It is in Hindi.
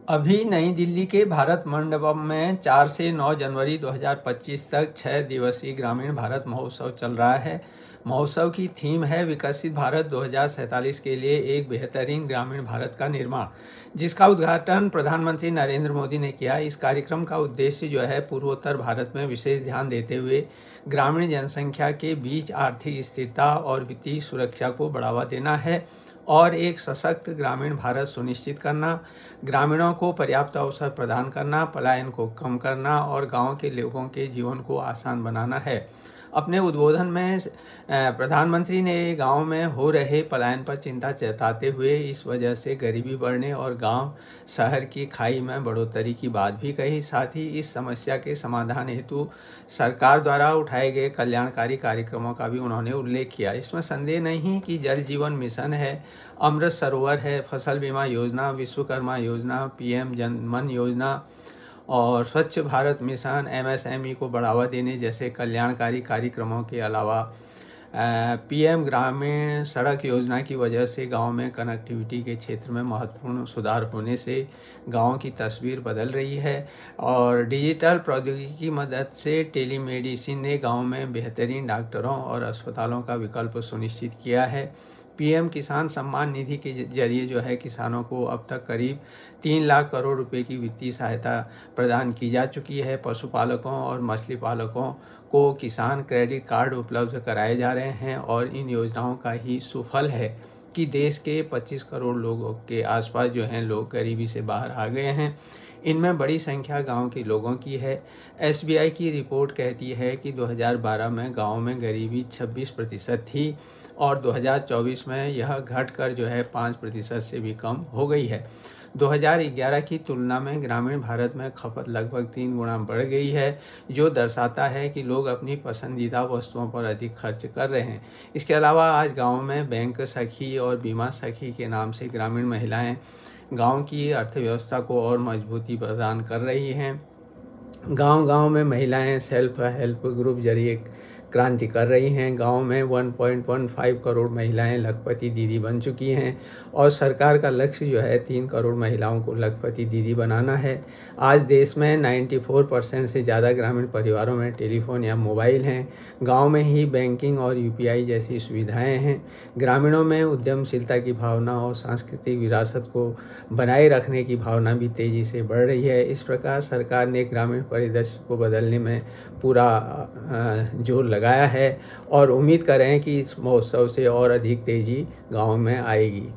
अभी नई दिल्ली के भारत मंडपम में 4 से 9 जनवरी 2025 तक 6 दिवसीय ग्रामीण भारत महोत्सव चल रहा है। महोत्सव की थीम है विकसित भारत 2047 के लिए एक बेहतरीन ग्रामीण भारत का निर्माण, जिसका उद्घाटन प्रधानमंत्री नरेंद्र मोदी ने किया। इस कार्यक्रम का उद्देश्य जो है पूर्वोत्तर भारत में विशेष ध्यान देते हुए ग्रामीण जनसंख्या के बीच आर्थिक स्थिरता और वित्तीय सुरक्षा को बढ़ावा देना है और एक सशक्त ग्रामीण भारत सुनिश्चित करना, ग्रामीणों को पर्याप्त अवसर प्रदान करना, पलायन को कम करना और गांव के लोगों के जीवन को आसान बनाना है। अपने उद्बोधन में प्रधानमंत्री ने गांव में हो रहे पलायन पर चिंता जताते हुए इस वजह से गरीबी बढ़ने और गांव शहर की खाई में बढ़ोतरी की बात भी कही। साथ ही इस समस्या के समाधान हेतु सरकार द्वारा उठाए गए कल्याणकारी कार्यक्रमों का भी उन्होंने उल्लेख किया। इसमें संदेह नहीं कि जल जीवन मिशन है, अमृत सरोवर है, फसल बीमा योजना, विश्वकर्मा योजना, पीएम जन मन योजना और स्वच्छ भारत मिशन, एमएसएमई को बढ़ावा देने जैसे कल्याणकारी कार्यक्रमों के अलावा पीएम ग्रामीण सड़क योजना की वजह से गांव में कनेक्टिविटी के क्षेत्र में महत्वपूर्ण सुधार होने से गांव की तस्वीर बदल रही है और डिजिटल प्रौद्योगिकी की मदद से टेलीमेडिसिन ने गांव में बेहतरीन डॉक्टरों और अस्पतालों का विकल्प सुनिश्चित किया है। पीएम किसान सम्मान निधि के जरिए जो है किसानों को अब तक करीब 3 लाख करोड़ रुपए की वित्तीय सहायता प्रदान की जा चुकी है। पशुपालकों और मछली पालकों को किसान क्रेडिट कार्ड उपलब्ध कराए जा रहे हैं और इन योजनाओं का ही सुफल है कि देश के 25 करोड़ लोगों के आसपास जो हैं लोग गरीबी से बाहर आ गए हैं। इनमें बड़ी संख्या गांव के लोगों की है। एसबीआई की रिपोर्ट कहती है कि 2012 में गांव में गरीबी 26% थी और 2024 में यह घटकर जो है 5% से भी कम हो गई है। 2011 की तुलना में ग्रामीण भारत में खपत लगभग 3 गुना बढ़ गई है, जो दर्शाता है कि लोग अपनी पसंदीदा वस्तुओं पर अधिक खर्च कर रहे हैं। इसके अलावा आज गांव में बैंक सखी और बीमा सखी के नाम से ग्रामीण महिलाएं गांव की अर्थव्यवस्था को और मजबूती प्रदान कर रही हैं। गांव-गांव में महिलाएं सेल्फ हेल्प ग्रुप जरिए क्रांति कर रही हैं। गांव में 1.15 करोड़ महिलाएं लखपति दीदी बन चुकी हैं और सरकार का लक्ष्य जो है 3 करोड़ महिलाओं को लखपति दीदी बनाना है। आज देश में 94% से ज़्यादा ग्रामीण परिवारों में टेलीफोन या मोबाइल हैं। गांव में ही बैंकिंग और यूपीआई जैसी सुविधाएं हैं। ग्रामीणों में उद्यमशीलता की भावना और सांस्कृतिक विरासत को बनाए रखने की भावना भी तेज़ी से बढ़ रही है। इस प्रकार सरकार ने ग्रामीण परिदृश्य को बदलने में पूरा जोर लगाया है और उम्मीद करें कि इस महोत्सव से और अधिक तेज़ी गाँव में आएगी।